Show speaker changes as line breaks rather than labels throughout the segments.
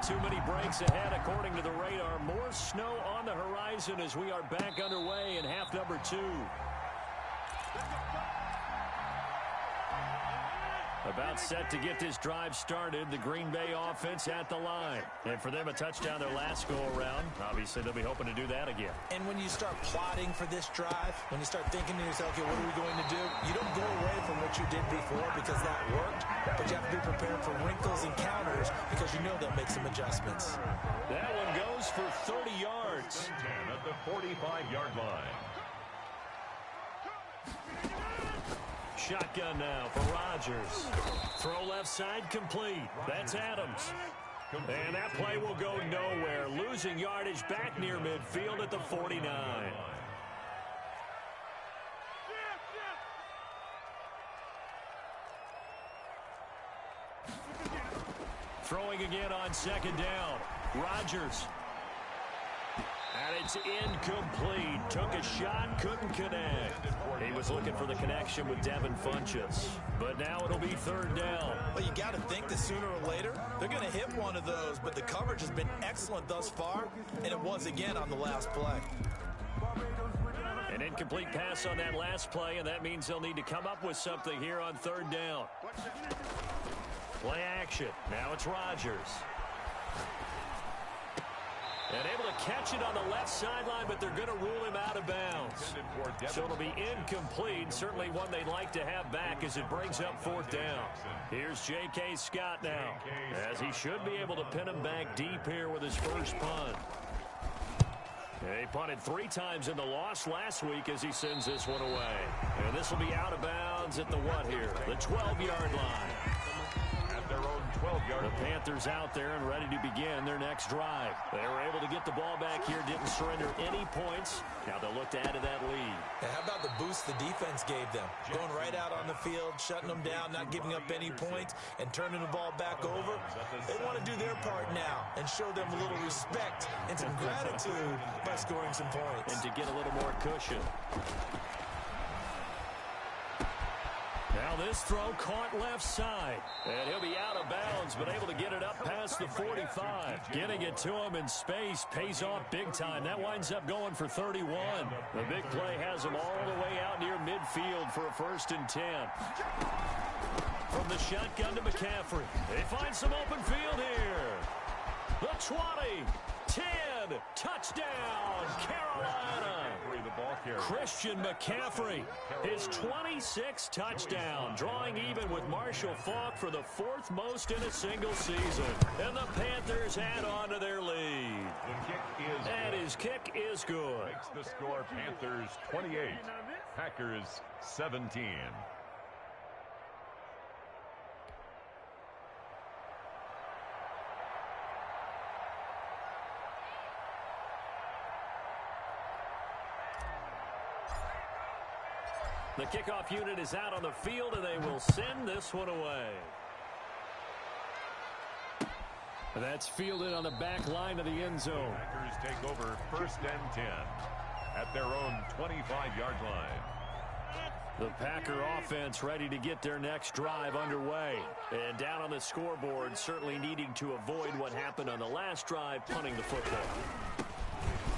Not too many breaks ahead according to the radar. More snow on the horizon as we are back underway in half number 2. About set to get this drive started. The Green Bay offense at the line. And for them, a touchdown their last go-around. Obviously, they'll be hoping to do that again.
And when you start plotting for this drive, when you start thinking to yourself, okay, what are we going to do? You don't go away from what you did before because that worked, but you have to be prepared for wrinkles and counters because you know they'll make some adjustments.
That one goes for 30 yards.
10 at the 45-yard line.
Shotgun now for Rodgers. Throw left side complete. That's Adams. And that play will go nowhere. Losing yardage back near midfield at the 49. Throwing again on second down. Rodgers. And it's incomplete. Took a shot, couldn't connect. He was looking for the connection with Devin Funchess. But now it'll be third down.
Well, you got to think that sooner or later, they're going to hit one of those. But the coverage has been excellent thus far, and it was again on the last play.
An incomplete pass on that last play, and that means they'll need to come up with something here on third down. Play action. Now it's Rodgers. And able to catch it on the left sideline, but they're going to rule him out of bounds. So it'll be incomplete. Certainly one they'd like to have back as it brings up fourth down. Here's J.K. Scott now, as he should be able to pin him back deep here with his first punt. He punted 3 times in the loss last week as he sends this one away. And this will be out of bounds at the what here? The 12-yard line.
Their own 12-yard.
The Panthers out there and ready to begin their next drive. They were able to get the ball back here, didn't surrender any points. Now they'll look to add to that lead.
And how about the boost the defense gave them? Going right out on the field, shutting them down, not giving up any points, and turning the ball back over. They want to do their part now and show them a little respect and some gratitude by scoring some points.
And to get a little more cushion. Now this throw caught left side. And he'll be out of bounds, but able to get it up past the 45. Getting it to him in space pays off big time. That winds up going for 31. The big play has him all the way out near midfield for a 1st and 10. From the shotgun to McCaffrey. They find some open field here. The 20, 10, touchdown, Carolina. Christian McCaffrey, his 26th touchdown, drawing even with Marshall Faulk for the 4th most in a single season. And the Panthers add on to their lead. And his kick is good.
Makes the score Panthers 28, Packers 17.
The kickoff unit is out on the field, and they will send this one away. That's fielded on the back line of the end zone.
Packers take over 1st and 10 at their own 25-yard line.
The Packer offense ready to get their next drive underway. And down on the scoreboard, certainly needing to avoid what happened on the last drive, punting the football.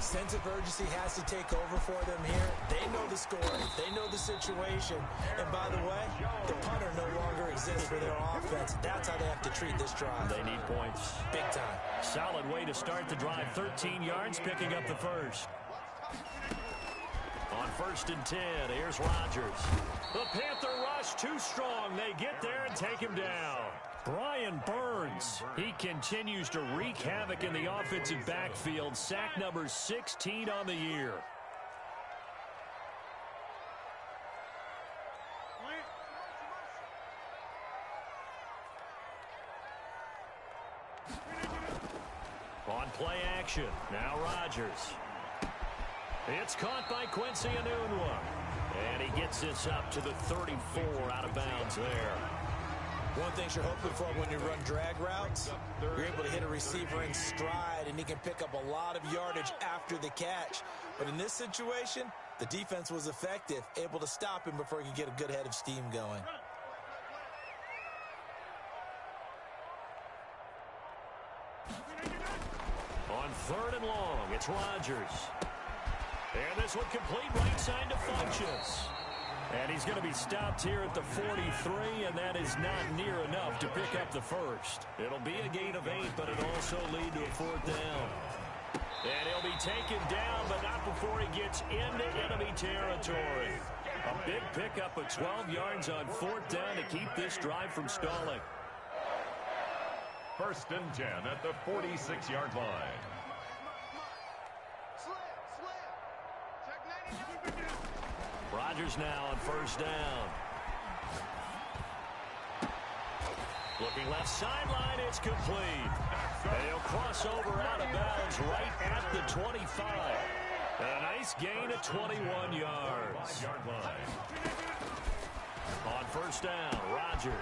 Sense of urgency has to take over for them here. They know the score. They know the situation. And by the way, the punter no longer exists for their offense. That's how they have to treat this drive.
They need points.
Big time.
Solid way to start the drive. 13 yards, picking up the first. On 1st and 10, here's Rodgers. The Panther rush too strong. They get there and take him down. Brian Burns, he continues to wreak havoc in the offensive backfield. Sack number 16 on the year. On play action, now Rodgers. It's caught by Quincy Enunwa. And he gets this up to the 34 out of bounds there.
One thing you're hoping for when you run drag routes, you're able to hit a receiver in stride, and he can pick up a lot of yardage after the catch. But in this situation, the defense was effective, able to stop him before he could get a good head of steam going.
On 3rd and long, it's Rodgers. And this one complete right side to Funchess. And he's going to be stopped here at the 43, and that is not near enough to pick up the first. It'll be a gain of 8, but it'll also lead to a 4th down. And he'll be taken down, but not before he gets into enemy territory. A big pickup of 12 yards on 4th down to keep this drive from stalling.
1st and 10 at the 46-yard line.
Rodgers now on 1st down. Looking left sideline, it's complete. And he'll cross over out of bounds right at the 25. A nice gain of 21 yards. On 1st down, Rodgers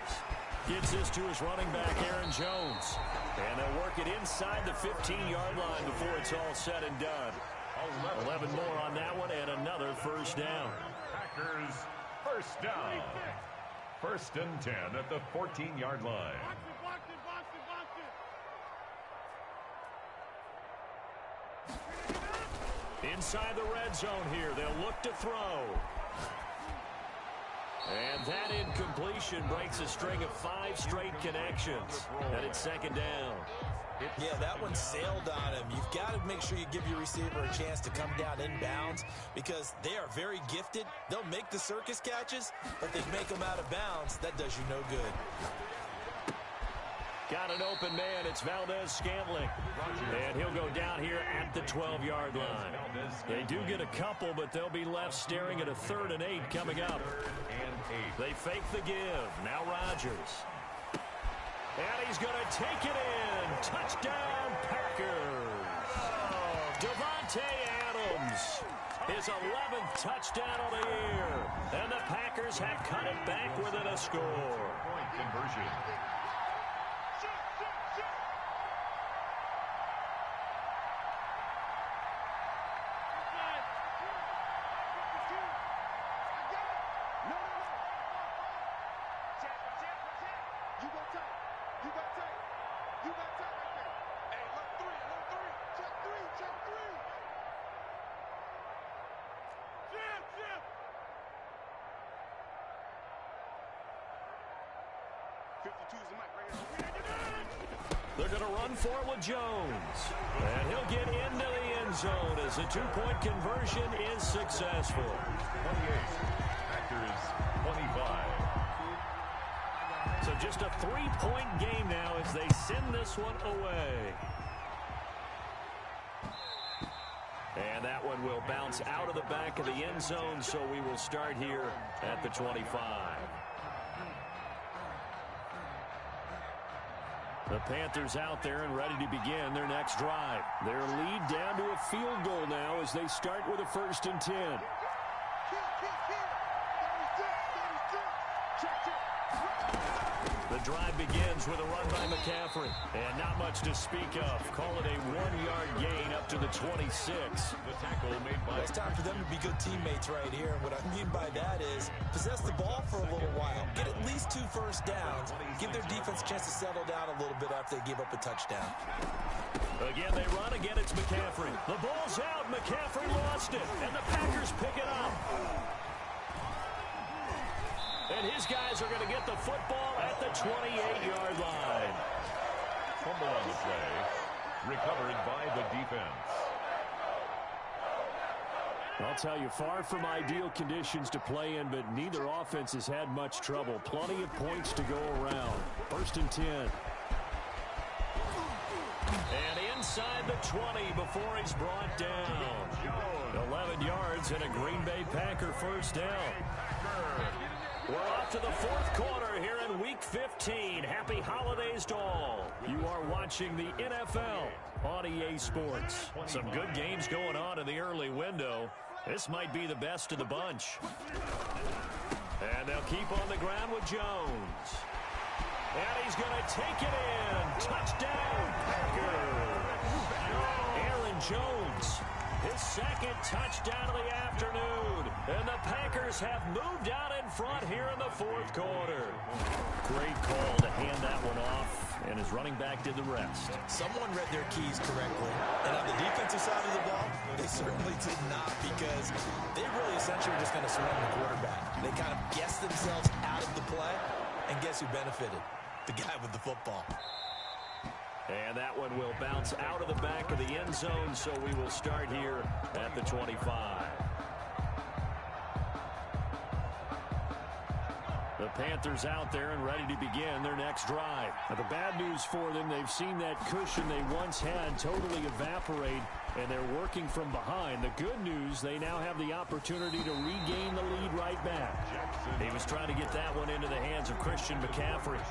gets this to his running back, Aaron Jones. And they'll work it inside the 15-yard line before it's all said and done. 11 more on that one and another 1st down.
Packers 1st down. 1st and 10 at the 14-yard line.
Inside the red zone here, they'll look to throw. And that incompletion breaks a string of 5 straight connections. And it's 2nd down.
Yeah, that one sailed on him. You've got to make sure you give your receiver a chance to come down inbounds because they are very gifted. They'll make the circus catches, but they make them out of bounds. That does you no good.
Got an open man. It's Valdez-Scantling. And he'll go down here at the 12-yard line. They do get a couple, but they'll be left staring at a 3rd and 8 coming up. They fake the give. Now Rodgers. And he's going to take it in. Touchdown, Packers. Devontae Adams. His 11th touchdown of the year. And the Packers have cut it back within a score.
Point conversion.
They're going to run for it with Jones. And he'll get into the end zone as the 2-point conversion is successful.
28. Packers 25.
So just a 3-point game now as they send this one away. And that one will bounce out of the back of the end zone, so we will start here at the 25. The Panthers out there and ready to begin their next drive. Their lead down to a field goal now as they start with a 1st and 10. The drive begins with a run by McCaffrey. And not much to speak of. Call it a 1-yard gain up to the 26.
The tackle made by...
It's time for them to be good teammates right here. And what I mean by that is possess the ball for a little while. Get at least 2 first downs. Give their defense a chance to settle down a little bit after they give up a touchdown.
Again, they run. Again, it's McCaffrey. The ball's out. McCaffrey lost it. And the Packers pick it up. And his guys are going to get the football at the 28-yard line.
Fumble on the play. Recovered by the defense.
I'll tell you, far from ideal conditions to play in, but neither offense has had much trouble. Plenty of points to go around. 1st and 10. And inside the 20 before he's brought down. 11 yards and a Green Bay Packer first down. We're off to the 4th quarter here in Week 15. Happy holidays to all. You are watching the NFL on EA Sports. Some good games going on in the early window. This might be the best of the bunch. And they'll keep on the ground with Jones. And he's going to take it in. Touchdown, Packers. Aaron Jones. His second touchdown of the afternoon. And the Packers have moved out in front here in the fourth quarter. Great call to hand that one off, and his running back did the rest.
Someone read their keys correctly. And on the defensive side of the ball, they certainly did not, because they really essentially were just going to surrender the quarterback. They kind of guessed themselves out of the play, and guess who benefited? The guy with the football.
And that one will bounce out of the back of the end zone, so we will start here at the 25. The Panthers out there and ready to begin their next drive. Now, the bad news for them, they've seen that cushion they once had totally evaporate, and they're working from behind. The good news, they now have the opportunity to regain the lead right back. He was trying to get that one into the hands of Christian McCaffrey,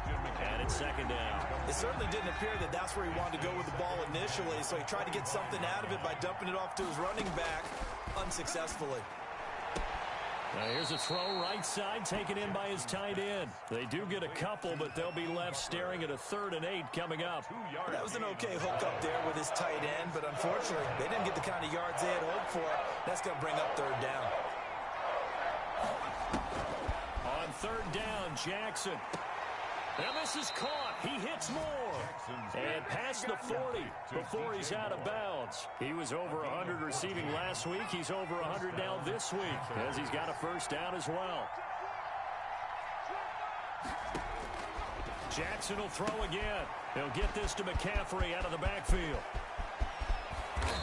and it's second down.
It certainly didn't appear that that's where he wanted to go with the ball initially, so he tried to get something out of it by dumping it off to his running back unsuccessfully.
Now here's a throw right side taken in by his tight end. They do get a couple, but they'll be left staring at a 3rd and 8 coming up.
That was an okay hook up there with his tight end, but unfortunately they didn't get the kind of yards they had hoped for. That's going to bring up 3rd down.
On 3rd down, Jackson. And this is caught. He hits more. And past the 40 before he's out of bounds. He was over 100 receiving last week. He's over 100 now this week, as he's got a 1st down as well. Jackson will throw again. He'll get this to McCaffrey out of the backfield.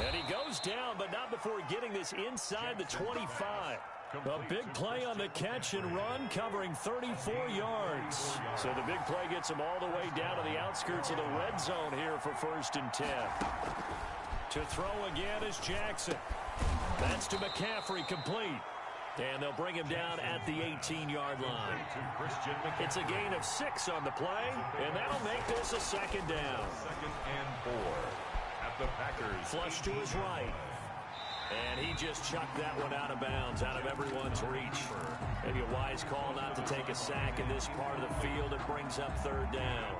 And he goes down, but not before getting this inside the 25. A big play on the catch and run, covering 34 yards. So the big play gets him all the way down to the outskirts of the red zone here for 1st and 10. To throw again is Jackson. That's to McCaffrey, complete. And they'll bring him down at the 18-yard line. It's a gain of 6 on the play, and that'll make this a 2nd down.
2nd and 4 at the Packers.
Flush to his right. And he just chucked that one out of bounds, out of everyone's reach. Maybe a wise call not to take a sack in this part of the field. It brings up 3rd down.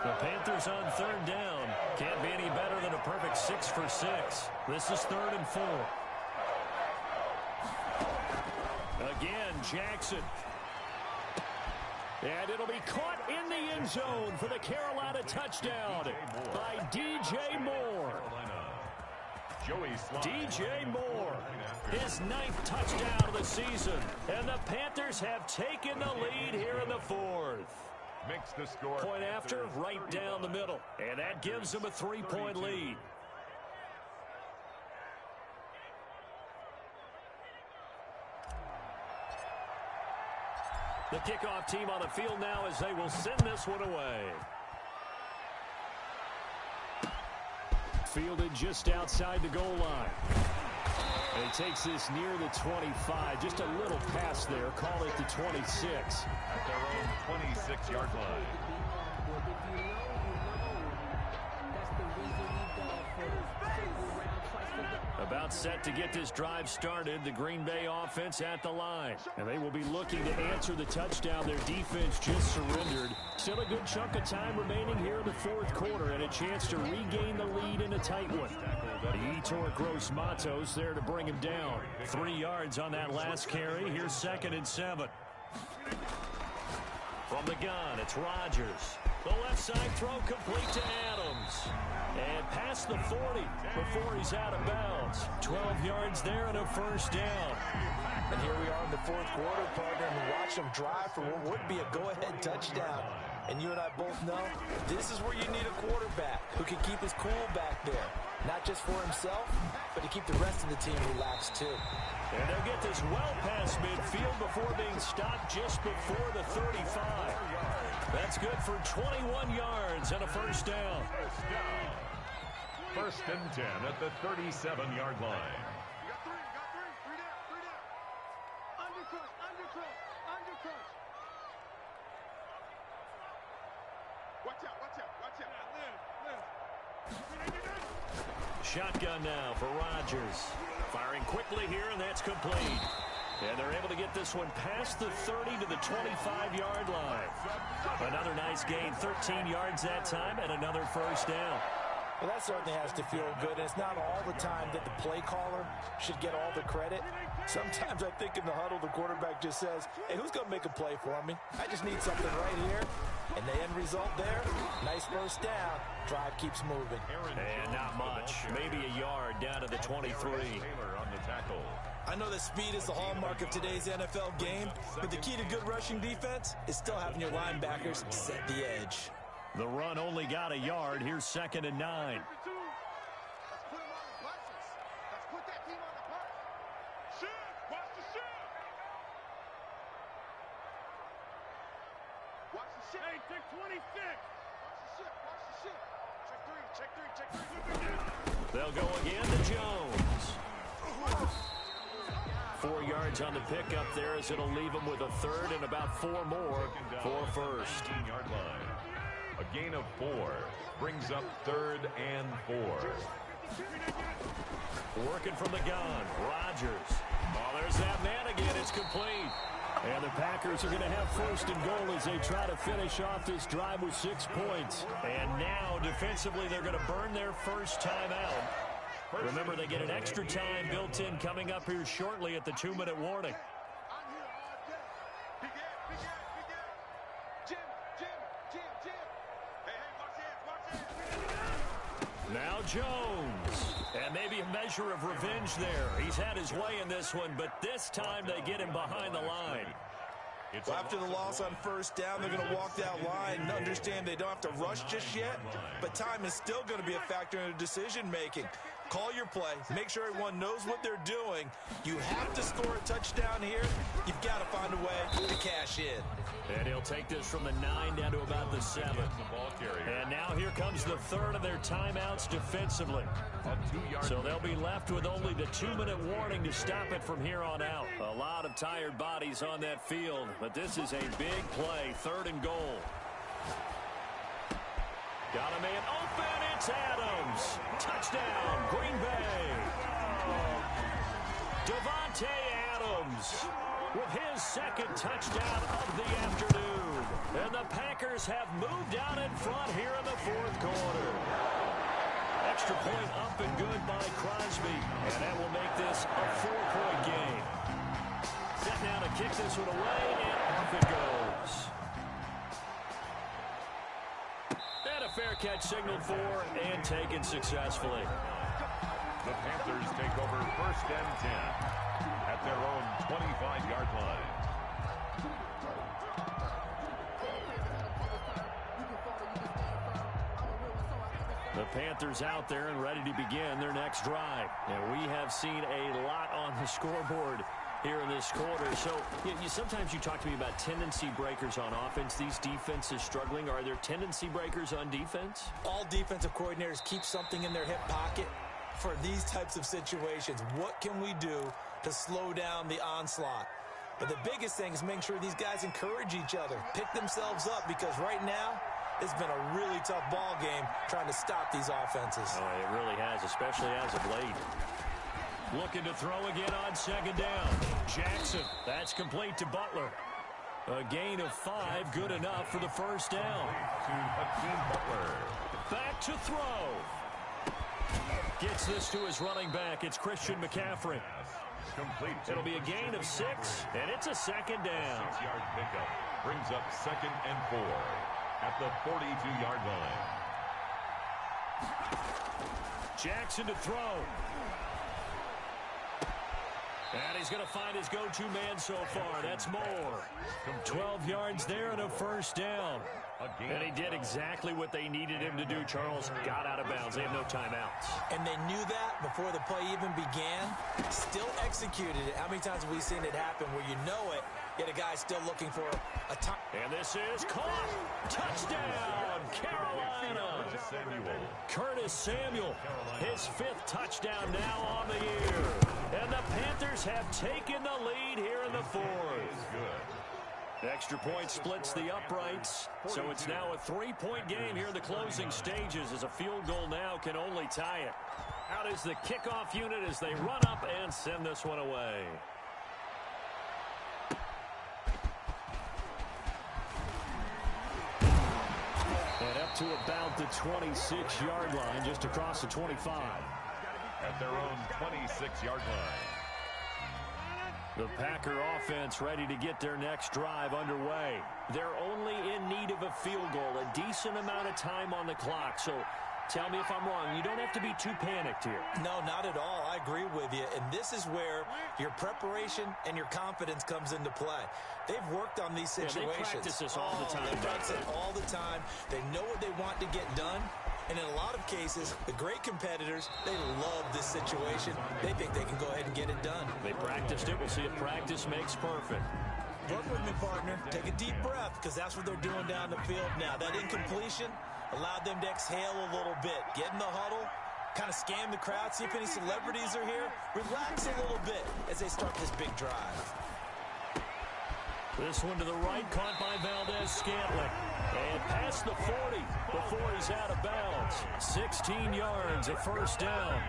The Panthers on 3rd down. Can't be any better than a perfect 6 for 6. This is 3rd and 4. Again, Jackson. And it'll be caught in the end zone for the Carolina touchdown by DJ Moore. DJ Moore, his 9th touchdown of the season. And the Panthers have taken the lead here in the 4th.
Makes the score.
Point after, right down the middle. And that gives them a 3-point lead. The kickoff team on the field now as they will send this one away. Fielded just outside the goal line. And he takes this near the 25. Just a little pass there. Call it the 26.
At their own 26-yard line.
About set to get this drive started. The Green Bay offense at the line. And they will be looking to answer the touchdown their defense just surrendered. Still a good chunk of time remaining here in the 4th quarter and a chance to regain the lead in a tight one. The Etor Gross Matos there to bring him down. 3 yards on that last carry. Here's 2nd and 7. From the gun, it's Rodgers. The left side throw complete to Adams. And past the 40 before he's out of bounds. 12 yards there and a 1st down.
And here we are in the 4th quarter, partner, and watch them drive for what would be a go-ahead touchdown. And you and I both know this is where you need a quarterback who can keep his cool back there. Not just for himself, but to keep the rest of the team relaxed too.
And they'll get this well past midfield before being stopped just before the 35. That's good for 21 yards and a 1st down.
1st and 10 at the 37-yard line.
You got 3, three down. Undercrush. Watch out.
Shotgun now for Rodgers. Firing quickly here, and that's complete. And they're able to get this one past the 30 to the 25-yard line. Another nice gain, 13 yards that time, and another 1st down.
Well, that certainly has to feel good, and it's not all the time that the play caller should get all the credit. Sometimes I think in the huddle, the quarterback just says, hey, who's going to make a play for me? I just need something right here. And the end result there, nice first down. Drive keeps moving.
And not much. Maybe a yard down to the 23.
On the tackle.
I know that speed is the hallmark of today's NFL game, but the key to good rushing defense is still having your linebackers set the edge.
The run only got a yard. Here's 2nd and 9.
Let's put him on the buses. Let's put that team on the bus. Shift. Watch the shift. Watch the shift. Hey, check 26. Watch the shift. Watch the shift. Check 3. Check 3. Check 3.
They'll go again to Jones. 4 yards on the pickup there as it'll leave them with a third and about 4 more for first.
19-yard line. A gain of 4 brings up 3rd and 4.
Working from the gun, Rodgers. Oh, there's that man again. It's complete. And the Packers are going to have 1st and goal as they try to finish off this drive with 6 points. And now, defensively, they're going to burn their first time out. Remember, they get an extra time built in coming up here shortly at the 2-minute warning.
I'm here all day. Big Ed, Big Ed, Big Ed. Jim. Hey, watch it.
Now Jones. And maybe a measure of revenge there. He's had his way in this one, but this time they get him behind the line.
Well, after the loss on first down, they're going to walk that line and understand they don't have to rush just yet, but time is still going to be a factor in the decision-making. Call your play. Make sure everyone knows what they're doing. You have to score a touchdown here. You've got to find a way to cash in.
And he'll take this from the 9 down to about the 7. And now here comes the 3rd of their timeouts defensively. So they'll be left with only the 2-minute warning to stop it from here on out. A lot of tired bodies on that field, but this is a big play, 3rd and goal. Got a man open, it's Adams. Touchdown, Green Bay. Devontae Adams with his 2nd touchdown of the afternoon. And the Packers have moved out in front here in the 4th quarter. Extra point up and good by Crosby. And that will make this a 4-point game. Set now to kick this one away, and off it goes. And a fair catch signaled for and taken successfully.
The Panthers take over 1st and 10 at their own 25-yard line.
The Panthers out there and ready to begin their next drive. And we have seen a lot on the scoreboard here in this quarter. So sometimes you talk to me about tendency breakers on offense. These defenses struggling. Are there tendency breakers on defense?
All defensive coordinators keep something in their hip pocket for these types of situations. What can we do to slow down the onslaught? But the biggest thing is making sure these guys encourage each other, pick themselves up, because right now it's been a really tough ball game trying to stop these offenses.
Oh, it really has, especially as of late. Looking to throw again on 2nd down. Jackson, that's complete to Butler. A gain of 5, good enough for the 1st down.
To Hakeem Butler.
Back to throw. Gets this to his running back. It's Christian McCaffrey.
Complete.
It'll be a gain of 6, and it's a 2nd down.
6-yard pickup brings up 2nd and 4 at the 42-yard line.
Jackson to throw. And he's going to find his go-to man so far. That's Moore. 12 yards there and a 1st down. And he did exactly what they needed him to do, Charles. Got out of bounds. They have no timeouts.
And they knew that before the play even began. Still executed it. How many times have we seen it happen where you know it, yet a guy's still looking for a time?
And this is caught. Touchdown, Carolina. Curtis Samuel, his 5th touchdown now on the year. And the Panthers have taken the lead here in the 4th. Extra point splits the uprights, so it's now a 3-point game here in the closing stages as a field goal now can only tie it. Out is the kickoff unit as they run up and send this one away. And up to about the 26-yard line, just across the 25.
At their own 26-yard line.
The Packer offense ready to get their next drive underway. They're only in need of a field goal, a decent amount of time on the clock. So tell me if I'm wrong. You don't have to be too panicked here.
No, not at all. I agree with you. And this is where your preparation and your confidence comes into play. They've worked on these situations.
They practice this all the time.
They practice it all the time. They know what they want to get done. And in a lot of cases, the great competitors, they love this situation. They think they can go ahead and get it done.
They practiced it. We'll see if practice makes perfect.
Work with me, partner. Take a deep breath, because that's what they're doing down the field now. That incompletion allowed them to exhale a little bit. Get in the huddle, kind of scan the crowd, see if any celebrities are here. Relax a little bit as they start this big drive.
This one to the right, caught by Valdez-Scantling. And past the 40 before he's out of bounds. 16 yards, a first down.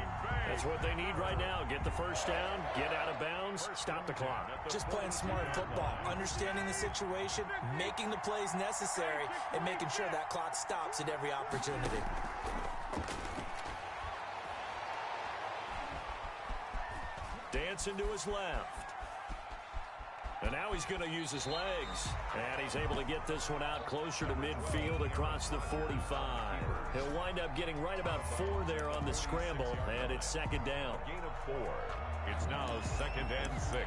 That's what they need right now. Get the first down, get out of bounds, stop the clock.
Just playing smart football, understanding the situation, making the plays necessary, and making sure that clock stops at every opportunity.
Dancing to his left. And now he's going to use his legs. And he's able to get this one out closer to midfield across the 45. He'll wind up getting right about 4 there on the scramble, and it's second down.
Gain of 4. It's now 2nd and 6.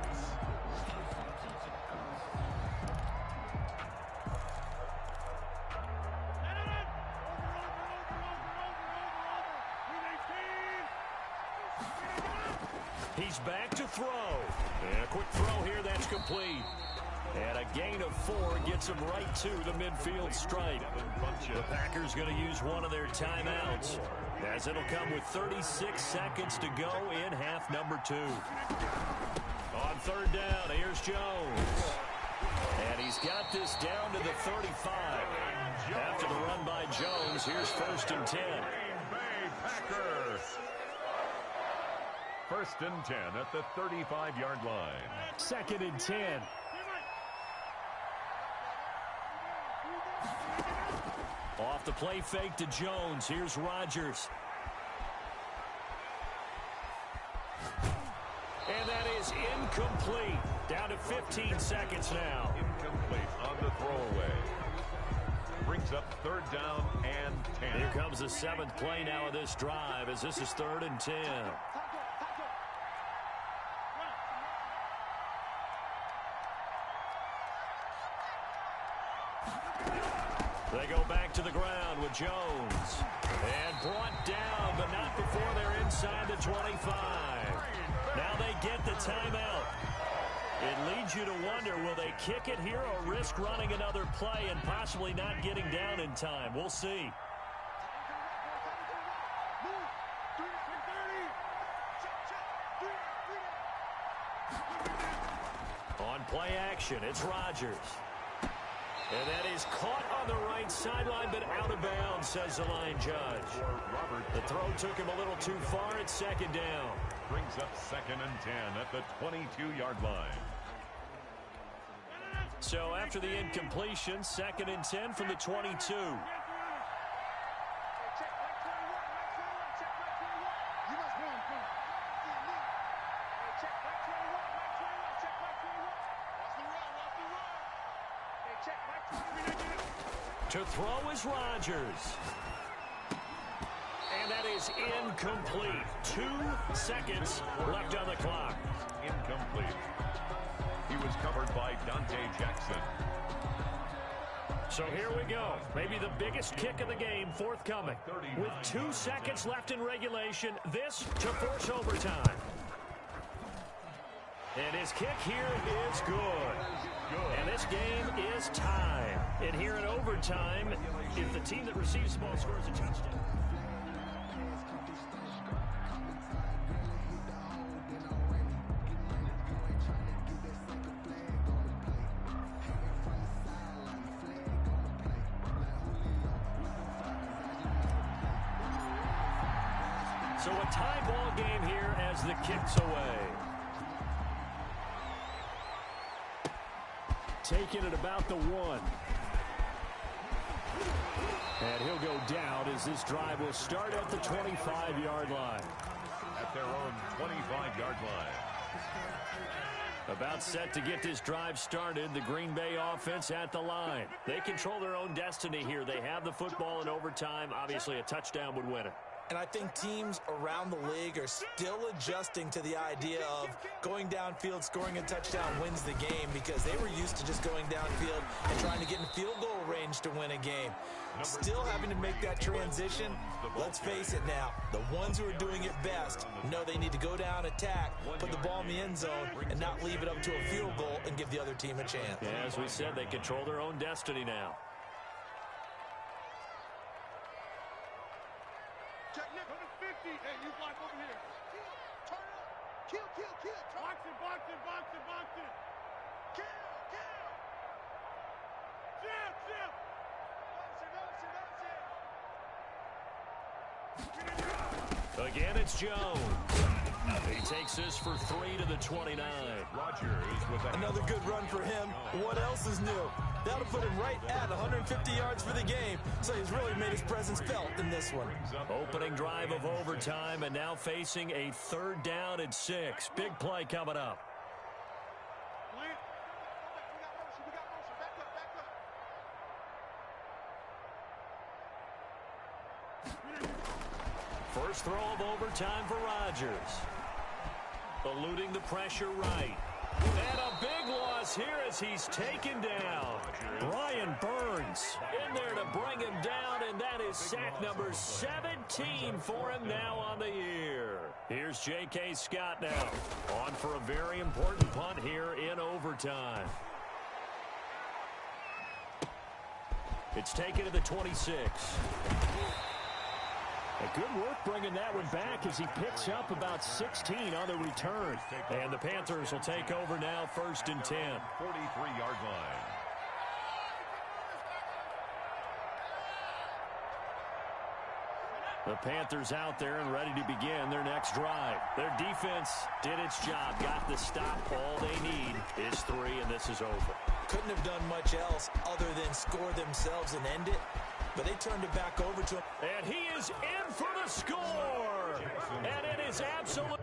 He's back to throw. And a quick throw here, that's complete. And a gain of 4 gets him right to the midfield stripe. The Packers going to use one of their timeouts, as it'll come with 36 seconds to go in half number 2. On third down, here's Jones. And he's got this down to the 35. After the run by Jones, here's 1st and 10.
Green Bay Packers. 1st and 10 at the 35-yard line.
2nd and 10. Off the play fake to Jones. Here's Rodgers. And that is incomplete. Down to 15 seconds now.
Incomplete on the throwaway. Brings up 3rd down and 10.
Here comes the 7th play now of this drive, as this is 3rd and 10. They go back to the ground with Jones. And brought down, but not before they're inside the 25. Now they get the timeout. It leads you to wonder, will they kick it here or risk running another play and possibly not getting down in time? We'll see. On play action, it's Rodgers. And that is caught on the right sideline, but out of bounds, says the line judge. The throw took him a little too far. It's 2nd down.
Brings up 2nd and 10 at the 22-yard line.
So after the incompletion, 2nd and 10 from the 22. To throw is Rodgers. And that is incomplete. 2 seconds left on the clock.
Incomplete. He was covered by Dante Jackson.
So here we go. Maybe the biggest kick of the game forthcoming. With 2 seconds left in regulation, this to force overtime. And his kick here is good. And this game is tied. And here in overtime, if the team that receives the ball scores a touchdown. So a tie ball game here as the kick's away. Taken at about the 1. And he'll go down as this drive will start at the 25-yard line.
At their own 25-yard line.
About set to get this drive started. The Green Bay offense at the line. They control their own destiny here. They have the football in overtime. Obviously, a touchdown would win it.
And I think teams around the league are still adjusting to the idea of going downfield, scoring a touchdown wins the game, because they were used to just going downfield and trying to get in field goal range to win a game. Still having to make that transition. Let's face it now, the ones who are doing it best know they need to go down, attack, put the ball in the end zone, and not leave it up to a field goal and give the other team a chance.
Yeah, as we said, they control their own destiny now.
Check Nick on the 50. Hey, you block over here. Turn up. Kill. Box it. Kill. Chip.
Again, it's Jones. He takes this for 3 to the 29.
Rogers with
Another good run for him. What else is new? That'll put him right at 150 yards for the game, so he's really made his presence felt in this one.
Opening drive of overtime, and now facing a 3rd down and 6. Big play coming up.
We got motion. Back up.
First throw of overtime for Rodgers. Eluding the pressure right. And a big loss here as he's taken down. Brian Burns in there to bring him down, and that is sack number 17 for him now on the year. Here's J.K. Scott now, on for a very important punt here in overtime. It's taken to the 26. Good work bringing that one back as he picks up about 16 on the return. And the Panthers will take over now, 1st and 10.
43-yard line.
The Panthers out there and ready to begin their next drive. Their defense did its job, got the stop. All they need is 3, and this is over.
Couldn't have done much else other than score themselves and end it, but they turned it back over to him.
And he is in for the score. And it is absolute.